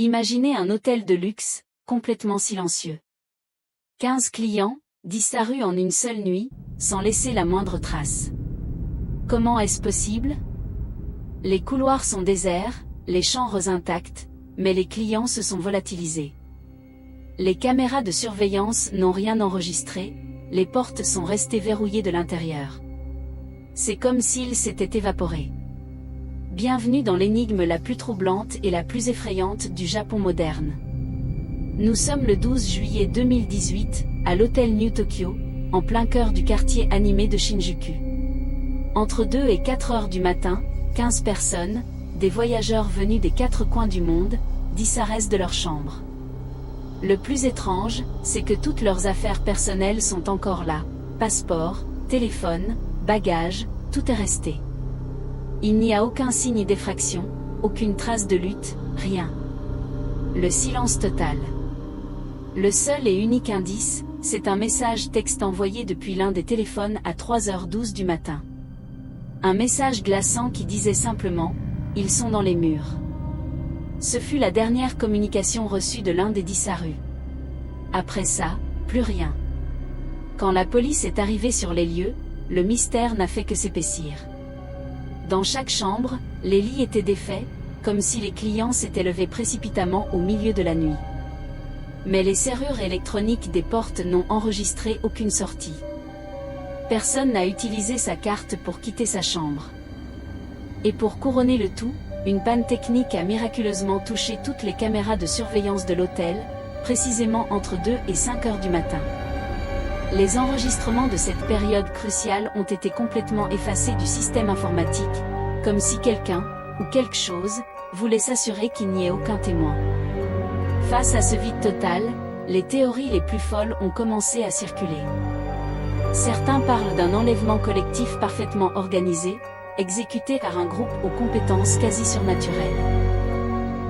Imaginez un hôtel de luxe, complètement silencieux. 15 clients, disparus en une seule nuit, sans laisser la moindre trace. Comment est-ce possible? Les couloirs sont déserts, les chambres intactes, mais les clients se sont volatilisés. Les caméras de surveillance n'ont rien enregistré, les portes sont restées verrouillées de l'intérieur. C'est comme s'ils s'étaient évaporés. Bienvenue dans l'énigme la plus troublante et la plus effrayante du Japon moderne. Nous sommes le 12 juillet 2018, à l'hôtel New Tokyo, en plein cœur du quartier animé de Shinjuku. Entre 2 et 4 heures du matin, 15 personnes, des voyageurs venus des 4 coins du monde, disparaissent de leur chambre. Le plus étrange, c'est que toutes leurs affaires personnelles sont encore là. Passeport, téléphone, bagages, tout est resté. Il n'y a aucun signe d'effraction, aucune trace de lutte, rien. Le silence total. Le seul et unique indice, c'est un message texte envoyé depuis l'un des téléphones à 3h12 du matin. Un message glaçant qui disait simplement « Ils sont dans les murs ». Ce fut la dernière communication reçue de l'un des disparus. Après ça, plus rien. Quand la police est arrivée sur les lieux, le mystère n'a fait que s'épaissir. Dans chaque chambre, les lits étaient défaits, comme si les clients s'étaient levés précipitamment au milieu de la nuit. Mais les serrures électroniques des portes n'ont enregistré aucune sortie. Personne n'a utilisé sa carte pour quitter sa chambre. Et pour couronner le tout, une panne technique a miraculeusement touché toutes les caméras de surveillance de l'hôtel, précisément entre 2 et 5 heures du matin. Les enregistrements de cette période cruciale ont été complètement effacés du système informatique, comme si quelqu'un, ou quelque chose, voulait s'assurer qu'il n'y ait aucun témoin. Face à ce vide total, les théories les plus folles ont commencé à circuler. Certains parlent d'un enlèvement collectif parfaitement organisé, exécuté par un groupe aux compétences quasi surnaturelles.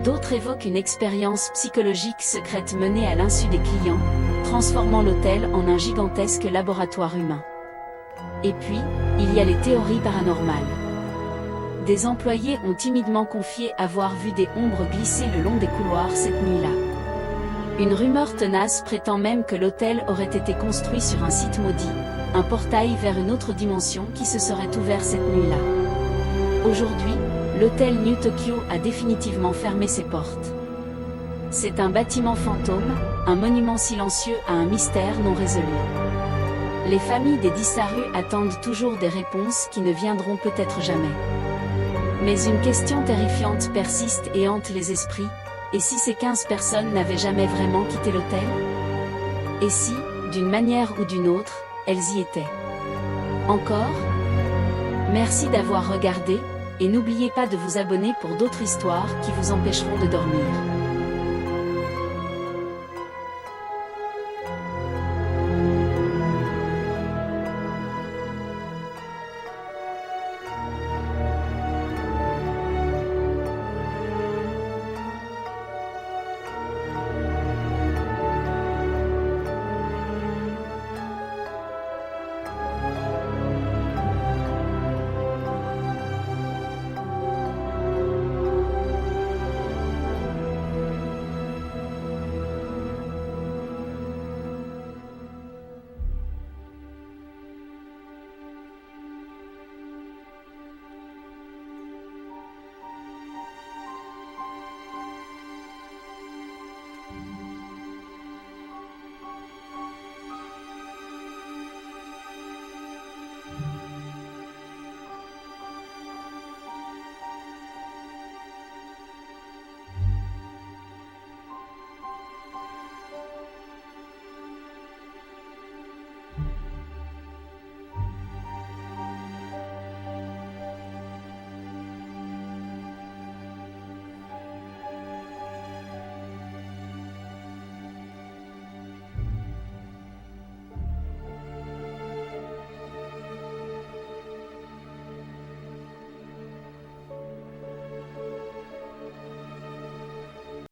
D'autres évoquent une expérience psychologique secrète menée à l'insu des clients, transformant l'hôtel en un gigantesque laboratoire humain. Et puis, il y a les théories paranormales. Des employés ont timidement confié avoir vu des ombres glisser le long des couloirs cette nuit-là. Une rumeur tenace prétend même que l'hôtel aurait été construit sur un site maudit, un portail vers une autre dimension qui se serait ouvert cette nuit-là. Aujourd'hui, l'hôtel New Tokyo a définitivement fermé ses portes. C'est un bâtiment fantôme, un monument silencieux à un mystère non résolu. Les familles des disparus attendent toujours des réponses qui ne viendront peut-être jamais. Mais une question terrifiante persiste et hante les esprits, et si ces 15 personnes n'avaient jamais vraiment quitté l'hôtel? Et si, d'une manière ou d'une autre, elles y étaient? Encore? Merci d'avoir regardé, et n'oubliez pas de vous abonner pour d'autres histoires qui vous empêcheront de dormir.